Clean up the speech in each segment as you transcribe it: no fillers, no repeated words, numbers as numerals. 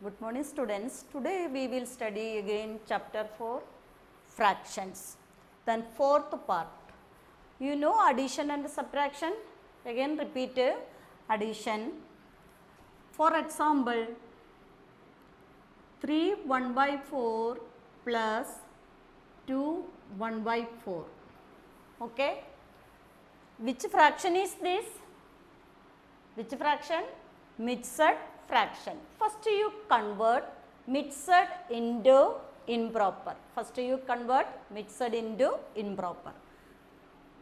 Good morning students. Today we will study again chapter 4 fractions. Then fourth part. You know addition and subtraction. Again repeat addition. For example 3 1 by 4 plus 2 1 by 4. Okay. Which fraction is this? Which fraction? Mixed fraction. First you convert mixed into improper. First you convert mixed into improper.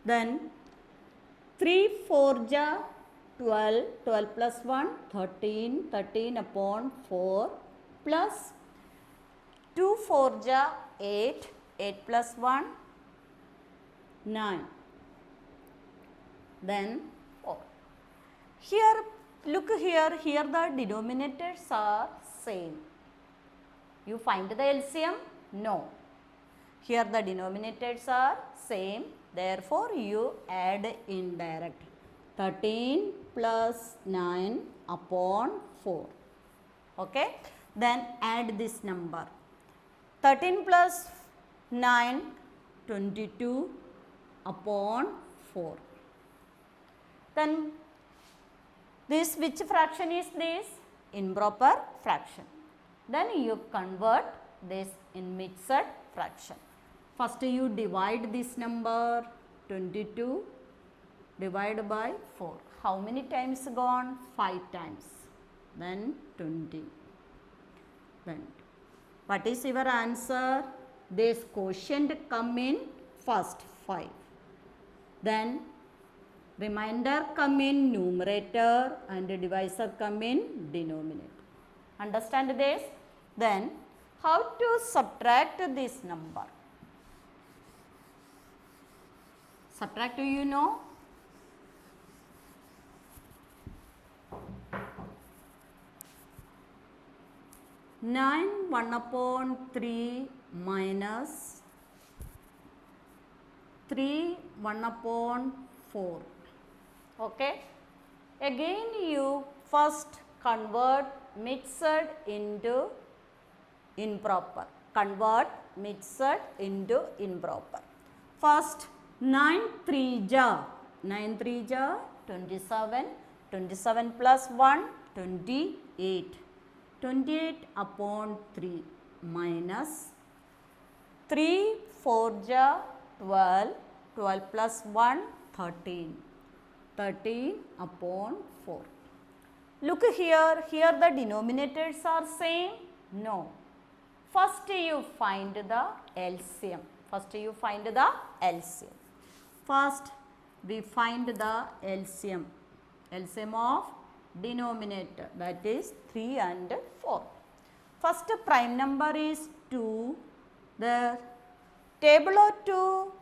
Then 3 4 ja 12, 12 plus 1 13, 13 upon 4 plus 2 4 ja 8, 8 plus 1 9. Then 4. Here look here the denominators are same. You find the LCM? No. Here the denominators are same, therefore you add indirect. 13 plus 9 upon 4. Okay. Then add this number. 13 plus 9 22 upon 4. Then this which fraction is this? Improper fraction. Then you convert this in mixed fraction. First you divide this number 22 divide by 4. How many times gone? 5 times. Then 20. Then what is your answer? This quotient come in first 5. Then remainder come in numerator and divisor come in denominator. Understand this? Then how to subtract this number? Subtract you know? Nine 1 upon 3 minus 3 1 upon 4. Okay. Again you first convert mixed into improper. Convert mixed into improper. First 9 3 ja 9 3 ja 27, 27 plus 1 28, 28 upon 3 minus 3 4 ja 12, 12 plus 1 13, 13 upon 4. Look here the denominators are same? No. First you find the LCM. First you find the LCM. First we find the LCM. LCM of denominator, that is 3 and 4. First prime number is 2. The table of 2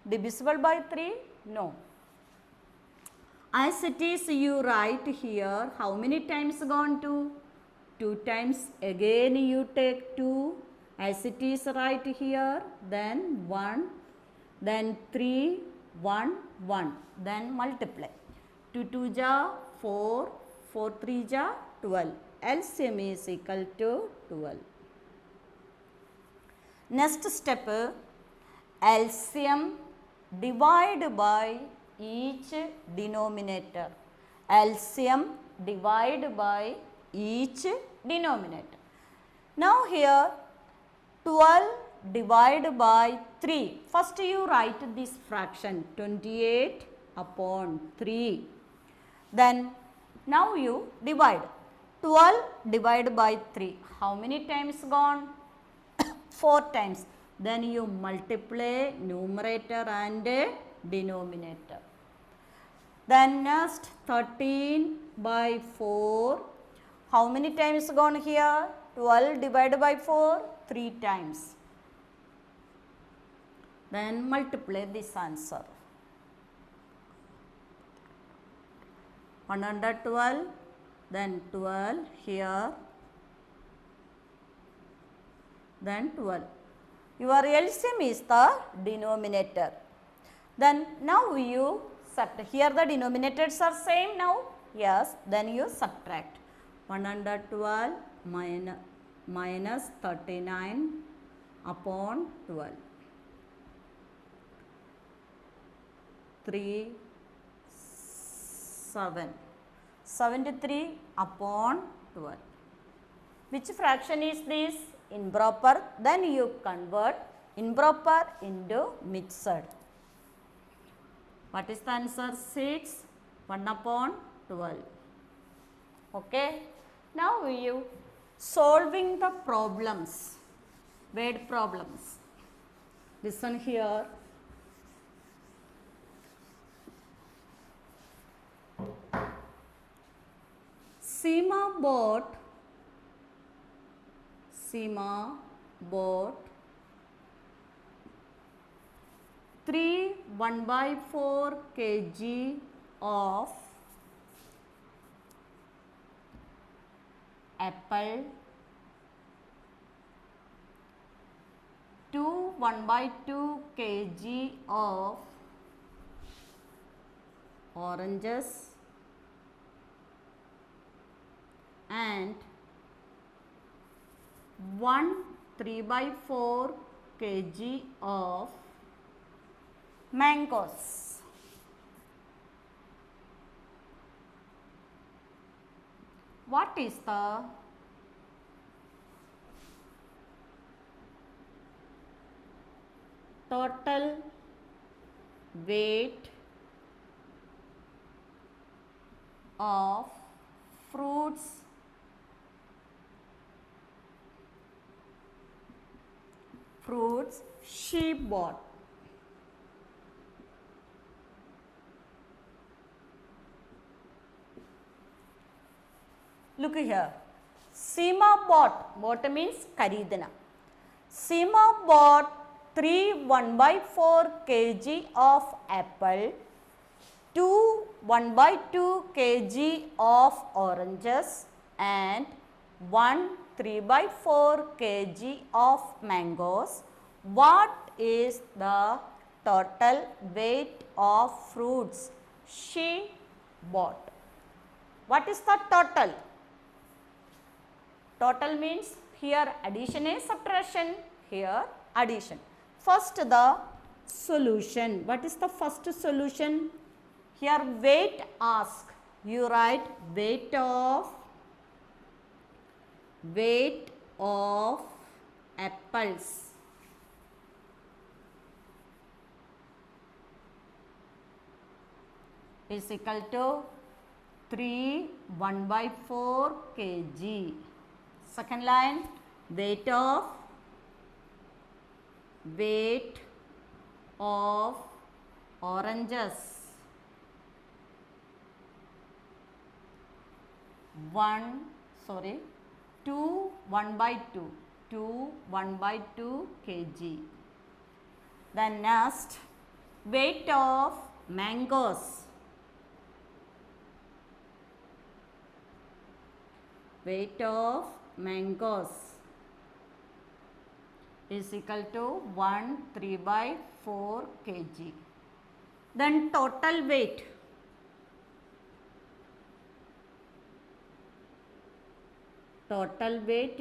divisible by 3? No. As it is you write here, how many times gone 2? 2 times. Again you take 2 as it is right here, then 1, then 3, 1, 1, then multiply. 2 2 ja 4, 4 3 ja 12. LCM is equal to 12. Next step, LCM divide by each denominator. LCM divide by each denominator. Now here 12 divide by 3. First you write this fraction 28 upon 3. Then now you divide 12 divide by 3. How many times gone? 4 times. Then you multiply numerator and denominator. Then next 13 by 4. How many times gone here? 12 divided by 4, 3 times. Then multiply this answer. 112, then 12 here, then 12. Your LCM is the denominator. Then now you subtract. Here the denominators are same now. Yes, then you subtract. 112 minus 39 upon 12. 3, 7. 73 upon 12. Which fraction is this? Improper. Then you convert improper into mixed. What is the answer? 6, 1 upon 12. Okay. Now you solving the problems, word problems. Listen here. Seema bought 3 1/4 kg of apple, 2 1/2 kg of oranges and 1 3/4 kg of mangoes. What is the total weight of fruits she bought? Look here. Seema bought. Bought means karidana. Seema bought 3 1/4 kg of apple, 2 1/2 kg of oranges and 1 3/4 kg of mangoes. What is the total weight of fruits she bought? What is the total? Total means here addition is subtraction, here addition. First the solution. What is the first solution? Here weight ask. You write weight of apples. Is equal to 3 1/4 kg. Second line, weight of oranges, 2 1/2 kg. Then next, weight of mangoes, is equal to 1 3/4 kg. Then total weight,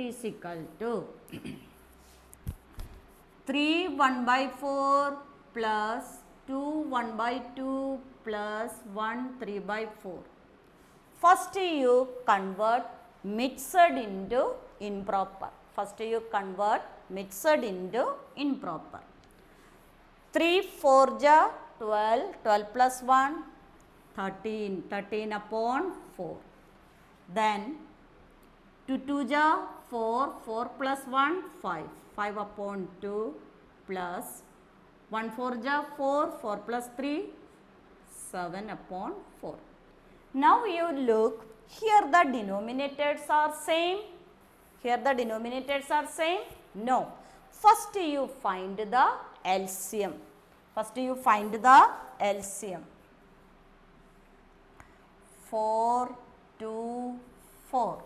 is equal to 3 1/4 plus 2 1/2 plus 1 3/4. First you convert mixed into improper. 3 4 ja 12, 12 plus 1 13, 13 upon 4. Then 2 2 ja 4, 4 plus 1 5, 5 upon 2 plus 1 4 ja 4, 4 plus 3 7 upon 4. Now you look, here the denominators are same. No. First you find the LCM. 4 2 4.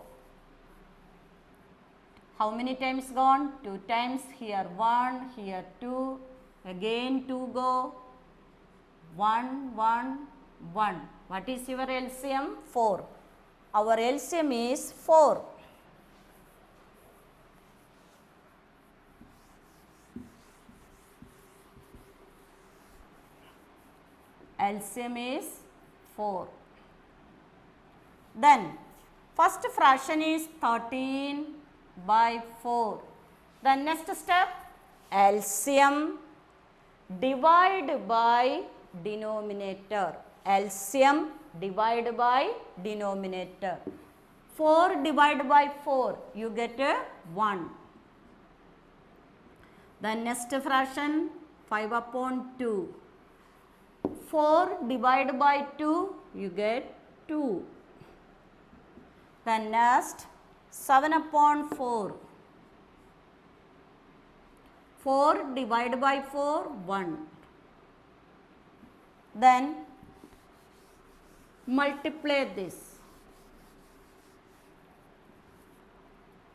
How many times gone? 2 times. Here 1, here 2, again 2 go. 1 1 1. What is your LCM? 4. Our LCM is 4. LCM is 4. Then first fraction is 13 by 4. Then next step, LCM divide by denominator. LCM divide by denominator. 4 divided by 4, you get a 1. Then next fraction, 5 upon 2. 4 divided by 2, you get 2. Then next, 7 upon 4. 4 divided by 4, 1. Then multiply this.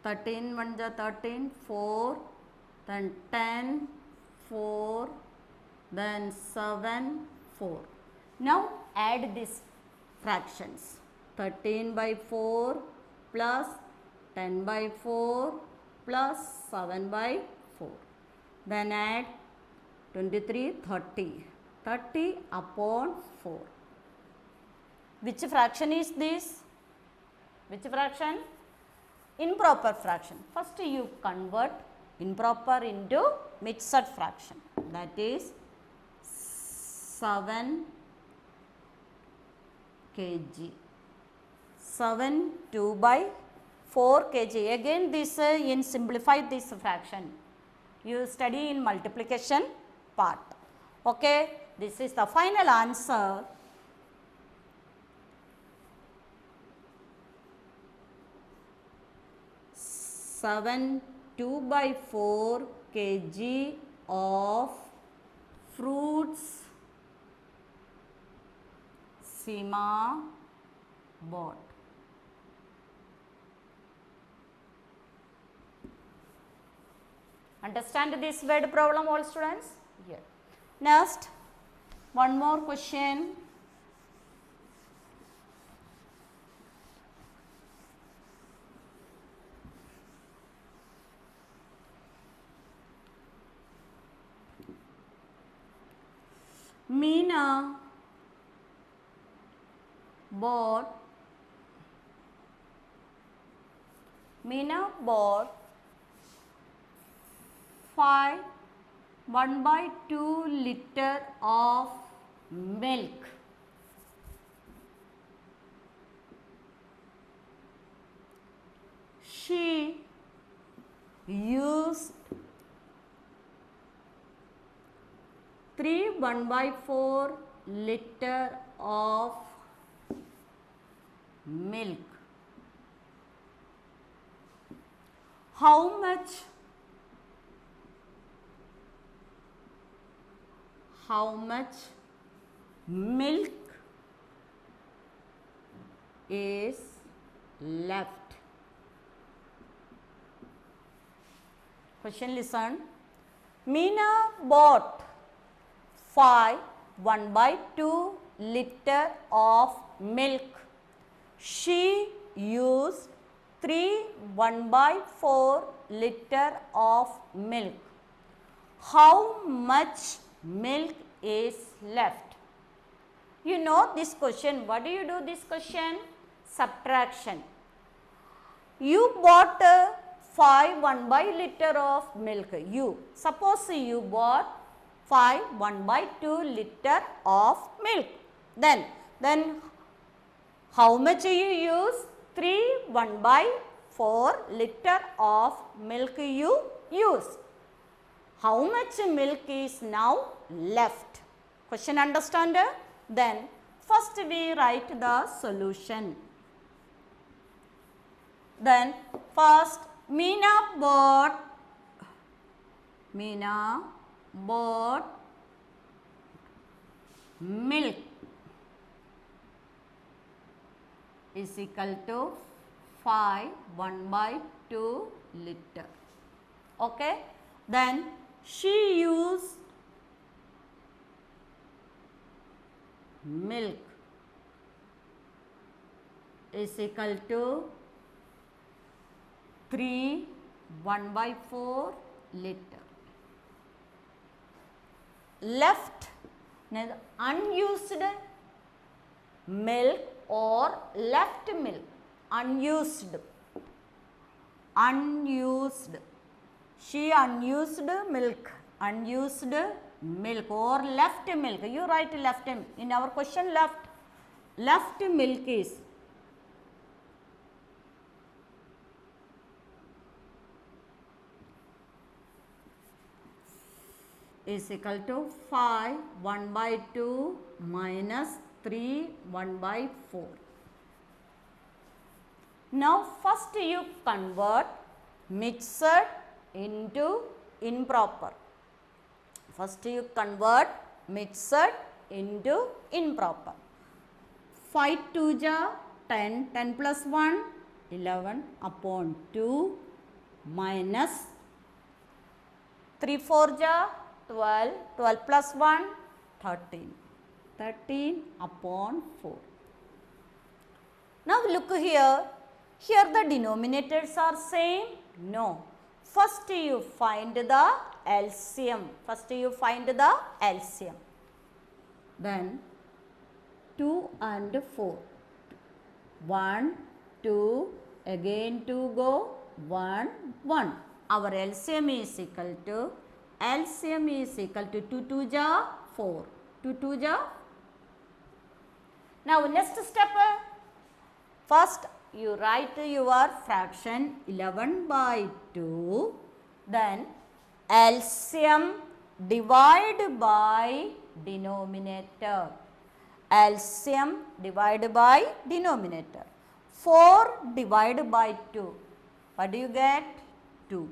13 1 ja 13, 4, then 10, 4, then 7, 4. Now add these fractions. 13 by 4 plus 10 by 4 plus 7 by 4. Then add 23, 30. 30 upon 4. Which fraction is this? Which fraction? Improper fraction. First you convert improper into mixed fraction. That is 7 kg. 7 2 by 4 kg. Again this in simplify this fraction. You study in multiplication part. Okay. This is the final answer. Seven 2 by 4 kg of fruits Seema bought. Understand this word problem, all students? Here. Next, one more question. Meena bought 5 1/2 liter of milk. She used 3 1/4 liter of milk. How much milk is left? Question, listen. Meena bought 5 1/2 liter of milk. She used 3 1/4 liter of milk. How much milk is left? You know this question. What do you do this question? Subtraction. You bought 5 1/2 liter of milk. Suppose you bought 5 1/2 liter of milk. Then how much you use? 3 1/4 liter of milk you use. How much milk is now left? Question understand? Then first we write the solution. Then first Meena bought milk is equal to 5 1/2 liter. Okay. Then she used milk is equal to 3 1/4 liter. Left Unused milk or left milk. Unused. Unused. She unused milk. Unused milk or left milk. You write left. In our question, left. Left milk is equal to 5 1 by 2 minus 3 1 by 4. Now first you convert mixed into improper. First you convert mixed into improper. 5 2 ja 10, 10 plus 1 11 upon 2 minus 3 4 ja 12, 12 plus 1 13, 13 upon 4. Now look here. Here the denominators are same? No. First you find the LCM. First you find the LCM. Then 2 and 4. 1, 2, again 2 go, 1, 1. Our LCM is equal to 2 2 ja 4. 2 2 ja. Now next step. First you write your fraction 11 by 2, then LCM divide by denominator. LCM divide by denominator. 4 divide by 2. What do you get? 2.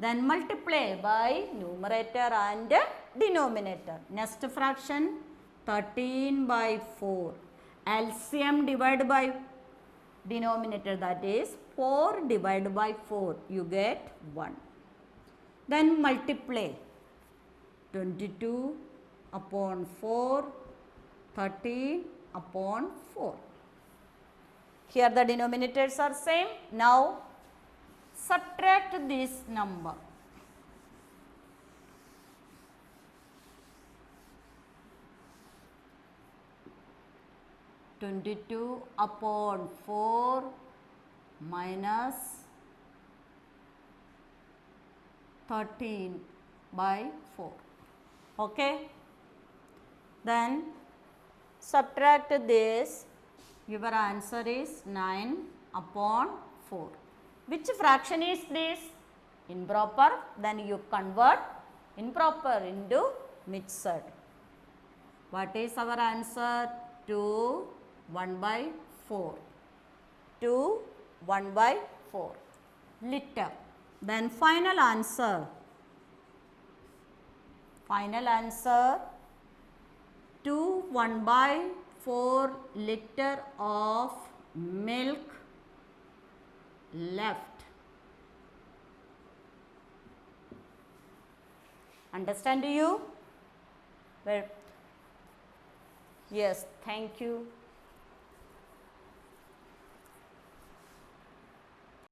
Then multiply by numerator and denominator. Next fraction 13 by 4. LCM divided by denominator, that is 4 divided by 4, you get 1. Then multiply 22 upon 4, 13 upon 4. Here the denominators are same. Now subtract this number. (22 upon 4 minus 13 by 4). Okay. Then subtract this. Your answer is 9 upon 4. Which fraction is this? Improper. Then you convert improper into mixed. What is our answer? 2 1 by 4. 2 1 by 4. Liter. Then final answer. Final answer 2 1 by 4 liter of milk left. Understand you? Well, yes, thank you.